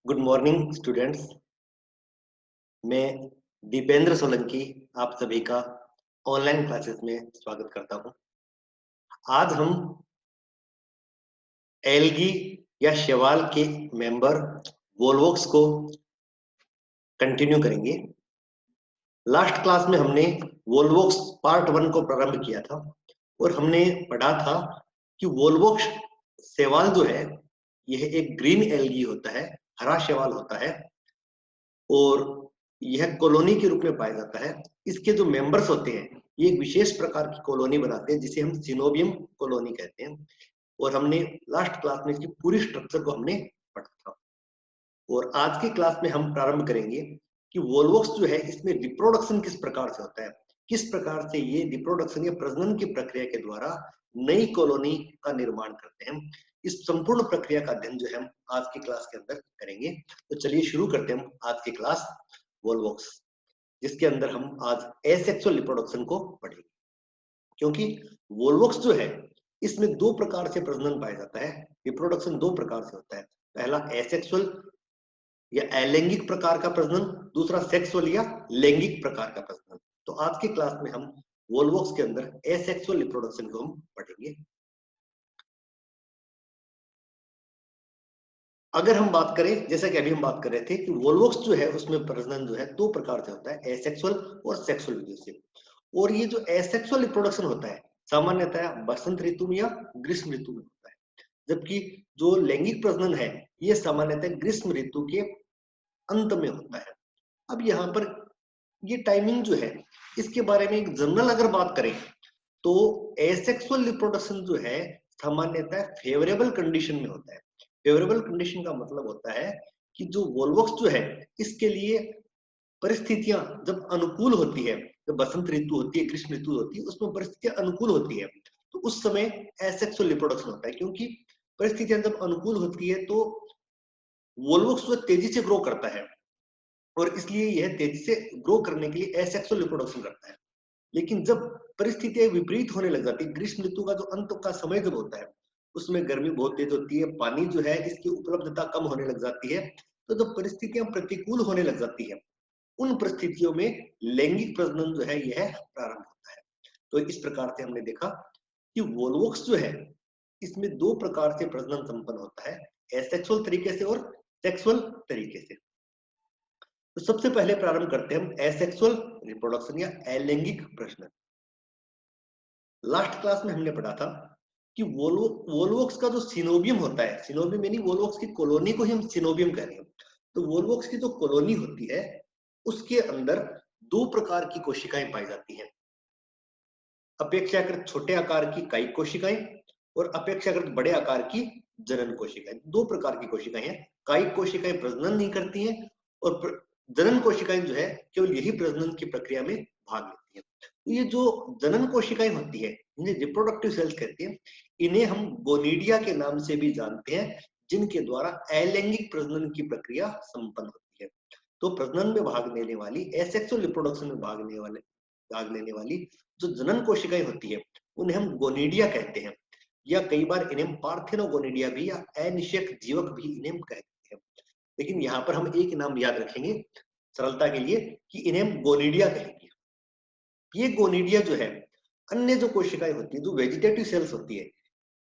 Good morning students. मैं दीपेंद्र सोलंकी आप सभी का ऑनलाइन क्लासेस में स्वागत करता हूं। आज हम एल्गी या शैवाल के मेंबर वोल्वोक्स को कंटिन्यू करेंगे। लास्ट क्लास में हमने वोल्वोक्स पार्ट 1 को प्रारंभ किया था और हमने पढ़ा था कि वोल्वोक्स शैवाल जो है यह एक ग्रीन एल्गी होता है, हरा शैवाल होता है और यह कॉलोनी के रूप में पाया जाता है। इसके जो मेंबर्स होते हैं ये एक विशेष प्रकार की कॉलोनी बनाते हैं जिसे हम सिनोबियम कॉलोनी कहते हैं और हमने लास्ट क्लास में इसकी पूरी स्ट्रक्चर को हमने पढ़ा था। और आज की क्लास में हम प्रारंभ करेंगे कि वोल्वोक्स जो है इसमें रिप्रोडक्शन किस प्रकार से होता है, किस प्रकार से ये रिप्रोडक्शन या प्रजनन की प्रक्रिया के द्वारा नई कॉलोनी का निर्माण करते हैं। इस संपूर्ण प्रक्रिया का अध्ययन जो है हम आज की क्लास के अंदर करेंगे। तो चलिए शुरू करते हैं हम आज की क्लास वोल्वोक्स, जिसके अंदर हम आज एसेक्सुअल रिप्रोडक्शन को पढ़ेंगे। क्योंकि वोल्वोक्स जो है इसमें दो प्रकार से प्रजनन पाया जाता है, रिप्रोडक्शन दो प्रकार से होता है। पहला एसेक्सुअल या अलैंगिक प्रकार का प्रजनन, दूसरा सेक्सुअल या लैंगिक प्रकार का प्रजनन। तो आज की क्लास में हम वोल्वोक्स के अंदर एसेक्सुअल रिप्रोडक्शन को हम पढ़ेंगे। अगर हम बात करें, जैसा कि अभी हम बात कर रहे थे कि वोल्वोक्स जो है उसमें प्रजनन जो है दो प्रकार से होता है, एसेक्सुअल और सेक्सुअल विधि से। और ये जो एसेक्सुअल रिप्रोडक्शन होता है सामान्यतः बसंत ऋतु में या ग्रीष्म ऋतु में होता है, जबकि जो लैंगिक प्रजनन है ये सामान्यतः ग्रीष्म ऋतु के अंत में होता है। अब यहाँ पर ये टाइमिंग जो है इसके बारे में एक जनरल अगर बात करें तो एसेक्सुअल रिप्रोडक्शन जो है सामान्यतः फेवरेबल कंडीशन में होता है। फेवरेबल कंडीशन का मतलब होता है कि जो वोल्वोक्स जो है इसके लिए परिस्थितियां जब अनुकूल होती है, जब बसंत ऋतु होती है, ग्रीष्म ऋतु होती है, उसमें परिस्थितियां अनुकूल होती है तो उस समय एसेक्सुअल रिप्रोडक्शन होता है। क्योंकि परिस्थितियां जब अनुकूल होती है तो वोल्वोक्स जो तेजी से ग्रो करता है और इसलिए यह तेजी से ग्रो करने के लिए एसेक्सुअल रिप्रोडक्शन करता है। लेकिन जब परिस्थितियां विपरीत होने लग जाती है, ग्रीष्म ऋतु का जो अंत का समय जब होता है उसमें गर्मी बहुत तेज होती है, पानी जो है इसकी उपलब्धता कम होने लग जाती है, तो जब परिस्थितियां प्रतिकूल होने लग जाती है उन परिस्थितियों में लैंगिक प्रजनन जो है यह प्रारंभ होता है। तो इस प्रकार से हमने देखा कि वोल्वोक्स जो है इसमें दो प्रकार से प्रजनन संपन्न होता है, एसेक्सुअल तरीके से और सेक्सुअल तरीके से। तो सबसे पहले प्रारंभ करते हैं हम एसेक्सुअल रिप्रोडक्शन या अलैंगिक प्रजनन। लास्ट क्लास में हमने पढ़ा था कि वोल्वोक्स का जो सिनोबियम होता है, सिनोबियम यानी वोल्वोक्स की कॉलोनी को ही हम सिनोबियम कह रहे हैं। तो वोल्वोक्स की जो कॉलोनी होती है उसके अंदर दो प्रकार की कोशिकाएं पाई जाती हैं, अपेक्षाकृत छोटे आकार की कायिक कोशिकाएं और अपेक्षाकृत बड़े आकार की जनन कोशिकाएं। दो प्रकार की कोशिकाएं हैं। कायिक कोशिकाएं प्रजनन नहीं करती हैं और जनन कोशिकाएं जो है केवल यही प्रजनन की प्रक्रिया में भाग लेती हैं। तो ये जो जनन कोशिकाएं होती है इन्हें रिप्रोडक्टिव सेल्स कहते हैं। इन्हें हम गोनीडिया के नाम से भी जानते हैं, जिनके द्वारा अलैंगिक प्रजनन की प्रक्रिया संपन्न होती है। तो प्रजनन में भाग लेने वाली, एसेक्सुअल रिप्रोडक्शन में भाग लेने वाली जो जनन कोशिकाएं होती है उन्हें हम गोनीडिया कहते हैं, या कई बार इन्हें पार्थिनोगोनीडिया भी या अनिषेक जीवक भी इन्हें कहते हैं। लेकिन यहाँ पर हम एक नाम याद रखेंगे सरलता के लिए कि इन्हें गोनीडिया कहेंगे। ये गोनीडिया जो है अन्य जो कोशिकाएं होती है, जो वेजिटेटिव सेल्स होती है,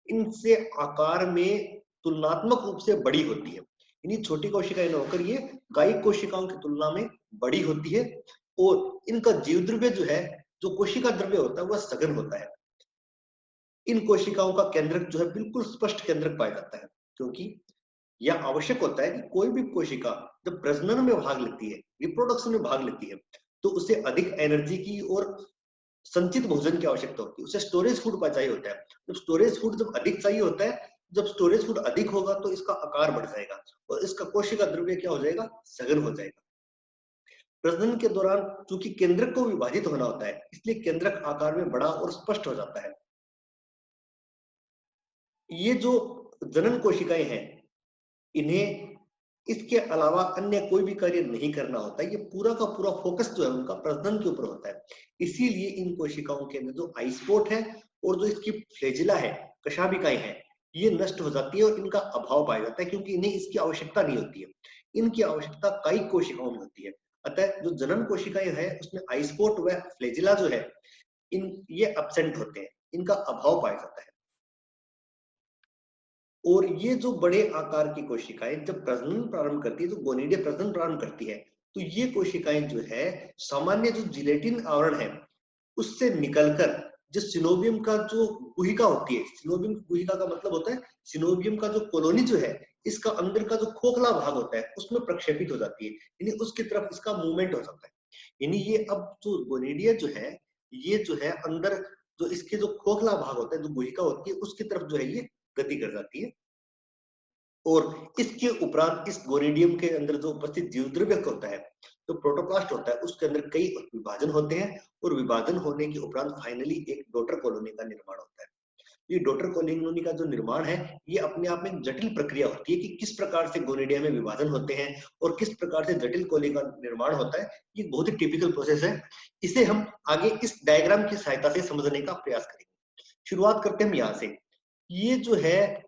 इनसे आकार में तुलनात्मक रूप से बड़ी होती है। इन्हीं छोटी कोशिकाएं न होकर ये कायिक कोशिकाओं की तुलना में बड़ी होती है और इनका जीव द्रव्य जो है, जो कोशिका द्रव्य होता है वह सघन होता है। इन कोशिकाओं का केंद्रक जो है बिल्कुल स्पष्ट केंद्रक पाया जाता है, क्योंकि यह आवश्यक होता है कि कोई भी कोशिका जब प्रजनन में भाग लेती है, रिप्रोडक्शन में भाग लेती है, तो उसे अधिक एनर्जी की और संचित भोजन की आवश्यकता होती है, उसे स्टोरेज फूड चाहिए होता है। जब स्टोरेज फूड जब अधिक चाहिए होता है, जब स्टोरेज फूड अधिक होगा तो इसका आकार बढ़ जाएगा और इसका कोशिका द्रव्य क्या हो जाएगा, सघन हो जाएगा। प्रजनन के दौरान चूंकि केंद्रक को विभाजित होना होता है, इसलिए केंद्रक आकार में बड़ा और स्पष्ट हो जाता है। ये जो जनन कोशिकाएं हैं इन्हें इसके अलावा अन्य कोई भी कार्य नहीं करना होता है। ये पूरा का पूरा फोकस जो है उनका प्रजनन के ऊपर होता है। इसीलिए इन कोशिकाओं के अंदर जो आइसपोट है और जो इसकी फ्लैजिला है, कशाभिकाएं हैं, ये नष्ट हो जाती है और इनका अभाव पाया जाता है, क्योंकि इन्हें इसकी आवश्यकता नहीं होती है। इनकी आवश्यकता कायिक कोशिकाओं में होती है। अतः जो जनन कोशिकाएं है उसमें आइसपोट व फ्लैजिला जो है ये एब्सेंट होते हैं, इनका अभाव पाया जाता है। और ये जो बड़े आकार की कोशिकाएं जब प्रजनन प्रारंभ करती है, तो गोनिडिया प्रजनन प्रारंभ करती है, तो ये कोशिकाएं जो है सामान्य जो जिलेटिन आवरण है उससे निकलकर जो सिनोबियम का जो गुहिका होती है, सिनोबियम गुहिका का मतलब होता है सिनोबियम का जो कॉलोनी जो है, इसका अंदर का जो खोखला भाग होता है उसमें प्रक्षेपित हो जाती है, यानी उसकी तरफ इसका मूवमेंट हो जाता है। यानी ये अब जो गोनिडिया जो है ये जो है अंदर जो इसके जो खोखला भाग होता है, जो गुहिका होती है, उसकी तरफ जो है ये गति कर जाती है। और इसके उपरांत इस गोनिडियम के अंदर जो उपस्थित जीवद्रव्य होता है, जो प्रोटोप्लास्ट होता है, उसके अंदर कई विभाजन होते हैं और विभाजन होने के उपरांत फाइनली एक डॉटर कॉलोनी का निर्माण होता है। ये डॉटर कॉलोनी का जो निर्माण है ये अपने आप में एक जटिल प्रक्रिया होती है कि किस प्रकार से गोनिडिया में विभाजन होते हैं और किस प्रकार से जटिल कॉलोनी का निर्माण होता है। ये बहुत ही टिपिकल प्रोसेस है। इसे हम आगे इस डायग्राम की सहायता से समझने का प्रयास करेंगे। शुरुआत करते हैं हम यहाँ से। ये जो है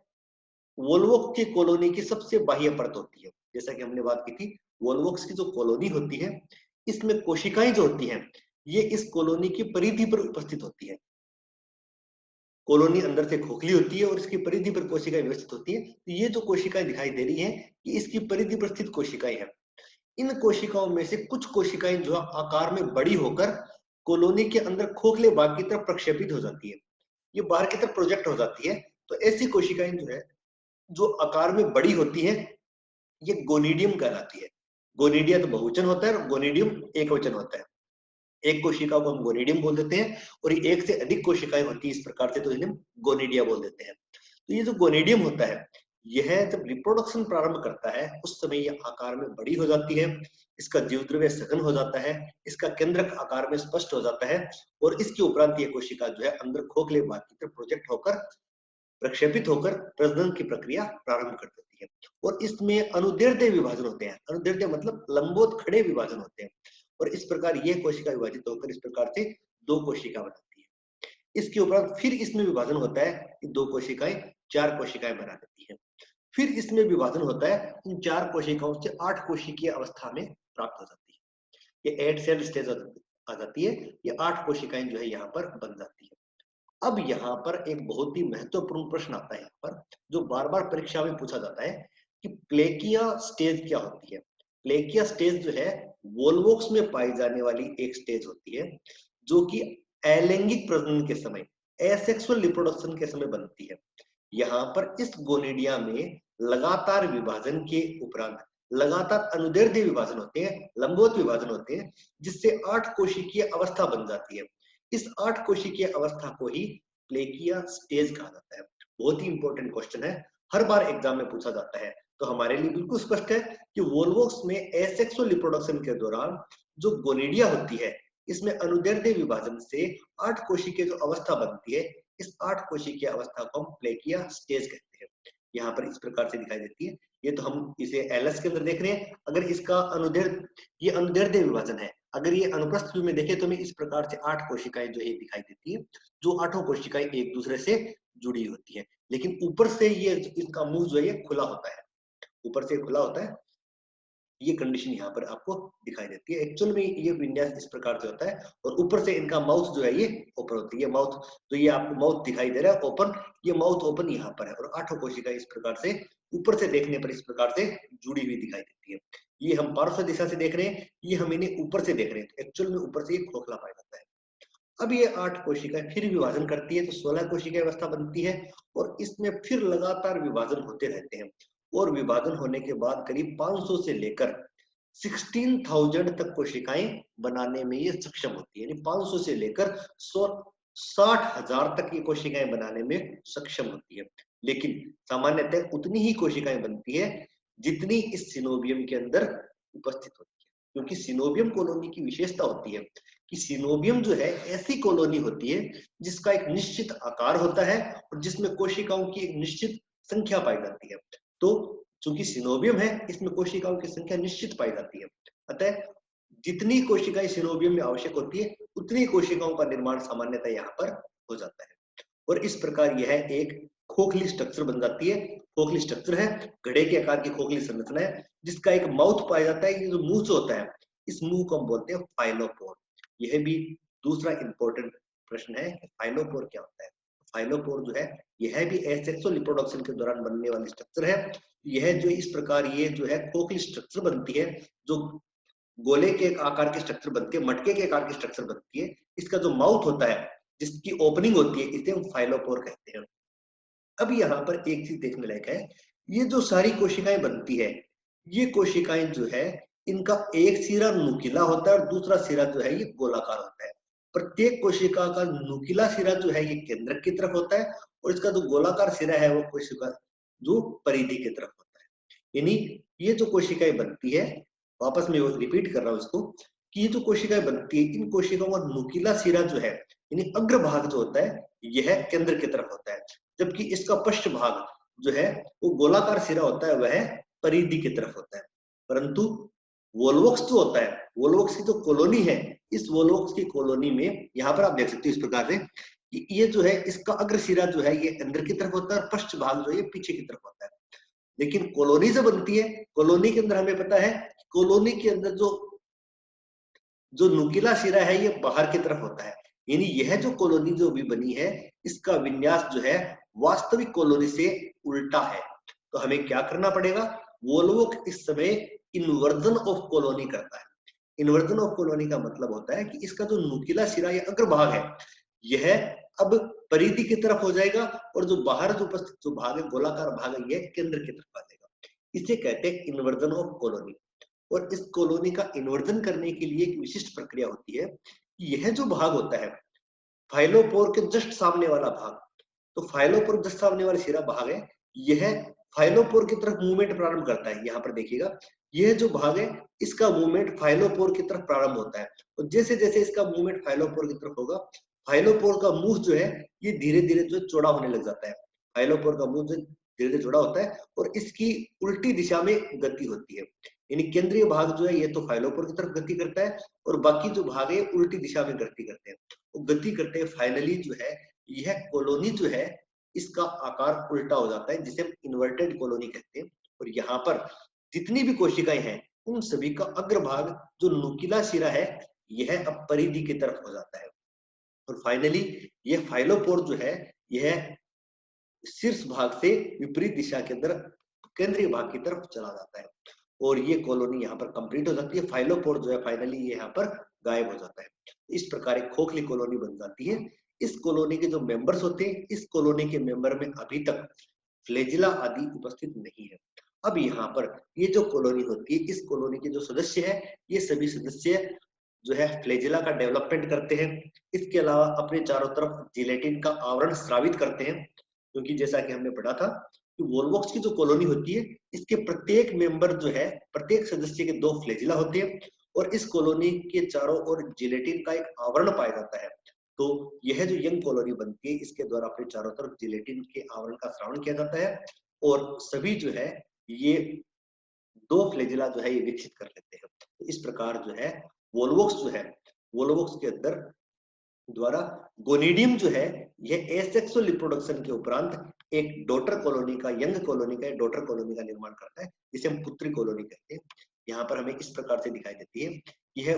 वोल्वोक की कॉलोनी की सबसे बाह्य परत होती है। जैसा कि हमने बात की थी, वोल्वोक्स की जो कॉलोनी होती है इसमें कोशिकाएं जो होती हैं ये इस कॉलोनी की परिधि पर उपस्थित होती है। कॉलोनी अंदर से खोखली होती है और इसकी परिधि पर कोशिकाएं व्यवस्थित होती है। तो ये जो कोशिकाएं दिखाई दे रही हैं ये इसकी परिधि पर स्थित कोशिकाएं हैं। इन कोशिकाओं में से कुछ कोशिकाएं जो आकार में बड़ी होकर कॉलोनी के अंदर खोखले भाग की तरफ प्रक्षेपित हो जाती है, ये बाहर की तरफ प्रोजेक्ट हो जाती है। तो ऐसी कोशिकाएं जो है जो आकार में बड़ी होती है ये गोनिडियम कहलाती है। गोनिडिया तो बहुवचन होता है और गोनिडियम एकवचन होता है। एक कोशिका को हम गोनिडियम बोल देते हैं और एक से अधिक कोशिकाएं होती है इस प्रकार से, तो इन्हें गोनिडिया बोल देते हैं। तो ये जो गोनिडियम होता है यह जब रिप्रोडक्शन प्रारंभ करता है उस समय यह आकार में बड़ी हो जाती है, इसका जीवद्रव्य सघन हो जाता है, इसका केंद्रक आकार में स्पष्ट हो जाता है और इसके उपरांत यह कोशिका जो है अंदर खोखले भाग की तरफ प्रोजेक्ट होकर प्रक्षेपित होकर प्रजनन की प्रक्रिया प्रारंभ कर देती है। और इसमें अनुदैर्ध्य विभाजन होते हैं। अनुदैर्ध्य मतलब लंबोत खड़े विभाजन होते हैं और इस प्रकार यह कोशिका विभाजित होकर इस प्रकार से दो कोशिका बनाती है। इसके उपरांत फिर इसमें विभाजन होता है कि दो कोशिकाएं चार कोशिकाएं बना देती है। फिर इसमें विभाजन होता है, इन चार कोशिकाओं से 8 कोशिकीय अवस्था में प्राप्त हो जाती है। ये 8 सेल स्टेज आ जाती है। ये 8 कोशिकाएं जो है यहाँ पर बन जाती है। अब यहाँ पर एक बहुत ही महत्वपूर्ण प्रश्न आता है यहाँ पर, जो बार बार परीक्षा में पूछा जाता है कि प्लेकिया स्टेज क्या होती है। प्लेकिया स्टेज जो है वोल्वोक्स में पाई जाने वाली एक स्टेज होती है जो कि अलैंगिक प्रजनन के समय, एसेक्सुअल रिप्रोडक्शन के समय बनती है। यहाँ पर इस गोनिडिया में लगातार विभाजन के उपरांत लगातार अनुदैर्ध्य विभाजन होते हैं, लंबवत विभाजन होते हैं, जिससे 8 कोशिकीय अवस्था बन जाती है। इस 8 कोशिकीय अवस्था को ही प्लेकिया स्टेज कहा जाता है। बहुत ही इंपॉर्टेंट क्वेश्चन है, हर बार एग्जाम में पूछा जाता है। तो हमारे लिए बिल्कुल स्पष्ट है कि वोल्वोक्स में एसेक्सुअल रिप्रोडक्शन के दौरान जो गोनिडिया होती है इसमें अनुदैर्ध्य विभाजन से 8 कोशिकीय जो अवस्था बनती है, इस 8 कोशिकीय अवस्था को हम प्लेकिया स्टेज कहते हैं। यहाँ पर इस प्रकार से दिखाई देती है। ये तो हम इसे एलएस के अंदर देख रहे हैं। अगर इसका ये अनुदैर्ध्य विभाजन है, अगर ये अनुप्रस्थ व्यू में देखें तो हमें इस प्रकार से 8 कोशिकाएं जो है दिखाई देती है, जो 8 कोशिकाएं एक दूसरे से जुड़ी होती है। लेकिन ऊपर से ये इनका मुंह जो है ये खुला होता है, ऊपर से खुला होता है। ये कंडीशन यहाँ पर आपको दिखाई देती है। एक्चुअल में ये विन्यास इस प्रकार से होता है और ऊपर से इनका माउथ जो है ये ओपन होती है। ये माउथ जो ये आपको माउथ दिखाई दे रहा है ओपन, ये माउथ ओपन यहाँ पर है और 8 कोशिकाएं इस प्रकार से ऊपर से देखने पर इस प्रकार से जुड़ी हुई दिखाई देती है। ये हम पार्श्व दिशा से देख रहे हैं, ये हम इन्हें ऊपर से देख रहे हैं। तो एक्चुअल में ऊपर से ये खोखला पाया जाता है। अब ये 8 कोशिकाएं फिर विभाजन करती है तो 16 कोशिका अवस्था बनती है और इसमें फिर लगातार विभाजन होते रहते हैं और विभाजन होने के बाद करीब 500 से लेकर 16,000 तक कोशिकाएं बनाने में ये सक्षम होती है। यानी 500 से लेकर 60,000 तक ये कोशिकाएं बनाने में सक्षम होती है। लेकिन सामान्यतः उतनी ही कोशिकाएं बनती है जितनी इस सिनोबियम के अंदर उपस्थित होती है, क्योंकि सिनोबियम कॉलोनी की विशेषता होती है कि सिनोबियम जो है ऐसी कॉलोनी होती है जिसका एक निश्चित आकार होता है और जिसमें कोशिकाओं की एक निश्चित संख्या पाई जाती है। तो चूंकि सिनोबियम है इसमें कोशिकाओं की संख्या निश्चित पाई जाती है। अतः जितनी कोशिकाएं सिनोबियम में आवश्यक होती है उतनी कोशिकाओं का निर्माण सामान्यतः यहाँ पर हो जाता है और इस प्रकार यह एक खोखली स्ट्रक्चर बन जाती है खोखली स्ट्रक्चर है, घड़े के आकार की खोखली संरचना है, जिसका एक माउथ पाया जाता है। ये जो मुंह जो होता है, इस मुंह को हम बोलते हैं फाइलोपोर। यह भी दूसरा इंपॉर्टेंट प्रश्न है कि फाइलोपोर क्या होता है। फाइलोपोर जो है, यह भी एसेक्सुअल रिप्रोडक्शन के दौरान बनने वाली स्ट्रक्चर है। यह जो इस प्रकार ये जो है खोखली स्ट्रक्चर बनती है, जो गोले के आकार की स्ट्रक्चर बनती है, मटके के आकार की स्ट्रक्चर बनती है। इसका जो माउथ होता है, जिसकी ओपनिंग होती है, इसे हम फाइलोपोर कहते हैं। अब यहाँ पर एक चीज देखने लायक है, ये जो सारी कोशिकाएं बनती है, ये कोशिकाएं जो है, इनका एक सिरा नुकीला होता है और दूसरा सिरा जो है ये गोलाकार होता है। प्रत्येक कोशिका का नुकीला सिरा जो है ये केंद्रक की तरफ होता है, और इसका जो गोलाकार सिरा है वो कोशिका जो परिधि की तरफ होता है। यानी ये जो कोशिकाएं बनती है, वापस मैं रिपीट कर रहा हूँ इसको, कि ये जो कोशिकाएं बनती है, इन कोशिकाओं का नुकीला सिरा जो है, यानी अग्रभाग जो होता है, यह केंद्र की तरफ होता है, जबकि इसका पश्च भाग जो है वो गोलाकार सिरा होता है, वह परिधि की तरफ होता है। परंतु वोल्वोक्स जो होता है, वोल्वोक्स की जो कॉलोनी है, इस वोल्वोक्स की कॉलोनी में यहाँ पर आप देख सकते हो इस प्रकार से कि ये जो है, इसका अग्र सिरा जो है ये अंदर की तरफ होता है और पश्च भाग जो है पीछे की तरफ होता है। लेकिन कॉलोनी जो बनती है, कॉलोनी के अंदर हमें पता है, कॉलोनी के अंदर जो नुकीला सिरा है ये बाहर की तरफ होता है। यानी यह जो कॉलोनी जो भी बनी है, इसका विन्यास जो है वास्तविक कॉलोनी से उल्टा है। तो हमें क्या करना पड़ेगा, वोल्वोक इस समय इन्वर्जन ऑफ कॉलोनी करता है। इन्वर्जन ऑफ कॉलोनी का मतलब होता है कि इसका जो नुकीला सिरा या अग्रभाग है, यह अब परिधि की तरफ हो जाएगा, और जो बाहर जो उपस्थित जो भाग है, गोलाकार भाग है, यह केंद्र की तरफ आ जाएगा। इसे कहते हैं इन्वर्जन ऑफ कॉलोनी। और इस कॉलोनी का इन्वर्जन करने के लिए एक विशिष्ट प्रक्रिया होती है। यह जो भाग होता है, फाइलोपोर के जस्ट सामने वाला भाग, तो फाइलोपोर जस्ट सामने वाला सिरा भाग है, यह फाइलोपोर की तरफ मूवमेंट प्रारंभ करता है। यहाँ पर देखिएगा, यह जो भाग है, इसका मूवमेंट फाइलोपोर की तरफ प्रारंभ होता है, और जैसे जैसे इसका मूवमेंट फाइलोपोर की तरफ होगा, फाइलोपोर का मुंह जो है ये धीरे धीरे जो चौड़ा होने लग जाता है। फाइलोपोर का मुंह जो धीरे धीरे चौड़ा होता है, और इसकी उल्टी दिशा में गति होती है। यानी केंद्रीय भाग जो है ये तो फाइलोपोर की तरफ गति करता है, और बाकी जो भाग है उल्टी दिशा में गति करते हैं। वो गति करते हैं, फाइनली जो है यह कॉलोनी जो है, इसका आकार उल्टा हो जाता है, जिसे हम इन्वर्टेड कॉलोनी कहते हैं। और यहाँ पर जितनी भी कोशिकाएं हैं, उन सभी का अग्रभाग जो नुकीला सिरा है, यह अब परिधि की तरफ हो जाता है। और फाइनली यह फाइलोपोर जो है, यह शीर्ष भाग से विपरीत दिशा के अंदर केंद्रीय भाग की तरफ चला जाता है, और ये कॉलोनी यहाँ पर कंप्लीट हो जाती है। फाइलोपोर जो है फाइनली ये यहाँ पर गायब हो जाता है। इस प्रकार एक खोखली कॉलोनी बन जाती है। इस कॉलोनी के जो मेंबर्स होते हैं, इस कॉलोनी के मेंबर में अभी तक फ्लैजिला आदि उपस्थित नहीं है। अब यहाँ पर ये जो कॉलोनी होती है, इस कॉलोनी के जो सदस्य है, ये सभी सदस्य जो है फ्लैजिला का डेवलपमेंट करते हैं। इसके अलावा अपने चारों तरफ जिलेटिन का आवरण स्रावित करते हैं, क्योंकि जैसा कि हमने पढ़ा था कि वोल्वोक्स की जो कॉलोनी होती है, इसके प्रत्येक मेंबर जो है, प्रत्येक सदस्य के 2 फ्लैजिला होते हैं, और इस कॉलोनी के चारों ओर जिलेटिन का एक आवरण पाया जाता है। तो यह जो यंग कॉलोनी बनती है, इसके द्वारा अपने चारों तरफ जिलेटिन के आवरण का श्रावण किया जाता है, और सभी जो है ये 2 फ्लैजिला जो है ये विकसित कर लेते हैं। तो इस प्रकार जो है वोल्वोक्स जो है, वोल्वोक्स के अंदर द्वारा गोनिडियम जो है, यह एसेक्सुअल रिप्रोडक्शन के उपरांत एक डॉटर कॉलोनी का, यंग कॉलोनी का, डॉटर कॉलोनी का निर्माण करता है, जिसे हम पुत्री कॉलोनी कहते हैं। यहाँ पर हमें इस प्रकार से दिखाई देती है।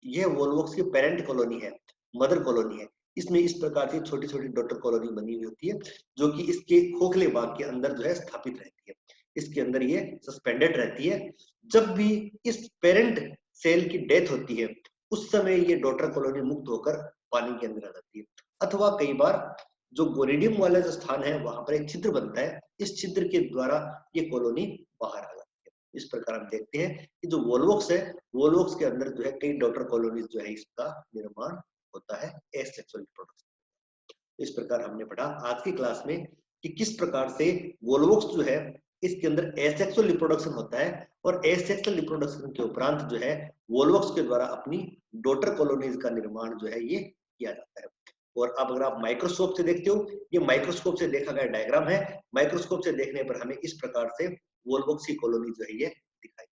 यह वोल्वोक्स की पेरेंट कॉलोनी है, मदर कॉलोनी है। इसमें इस प्रकार से छोटी छोटी डॉटर कॉलोनी बनी हुई होती है, जो कि इसके खोखले भाग के अंदर जो है स्थापित रहती है। इसके अंदर ये सस्पेंडेड रहती है। जब भी इस पेरेंट सेल की डेथ होती है, उस समय ये डॉटर कॉलोनी मुक्त होकर पानी के अंदर आ जाती है, अथवा कई बार जो गोनिडियम वाला जो स्थान है, वहां पर एक छिद्र बनता है, इस छिद्र के द्वारा ये कॉलोनी बाहर आ जाती है। इस प्रकार हम देखते हैं कि जो वोल्वोक्स है, वोल्वोक्स के अंदर जो है कई डॉटर कॉलोनीज जो है, इसका निर्माण होता है एसेक्सुअल रिप्रोडक्शन। इस प्रकार हमने पढ़ा आज की क्लास में कि किस प्रकार से वोल्वोक्स जो है, इसके अंदर एसेक्सुअल रिप्रोडक्शन होता है, और एसेक्सुअल रिप्रोडक्शन के उपरांत जो है वोल्वोक्स के द्वारा अपनी डॉटर कॉलोनीज का निर्माण जो है ये किया जाता है। और अब अगर आप माइक्रोस्कोप से देखते हो, ये माइक्रोस्कोप से देखा गया डायग्राम है। माइक्रोस्कोप से देखने पर हमें इस प्रकार से वोल्वोक्स की कॉलोनी जो है ये दिखाई।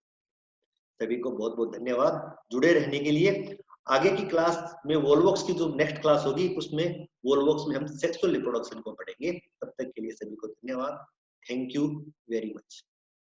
सभी को बहुत बहुत धन्यवाद जुड़े रहने के लिए। आगे की क्लास में वोल्वोक्स की जो नेक्स्ट क्लास होगी, उसमें वोल्वोक्स में हम सेक्सुअल रिप्रोडक्शन को पढ़ेंगे। तब तक के लिए सभी को धन्यवाद। Thank you very much.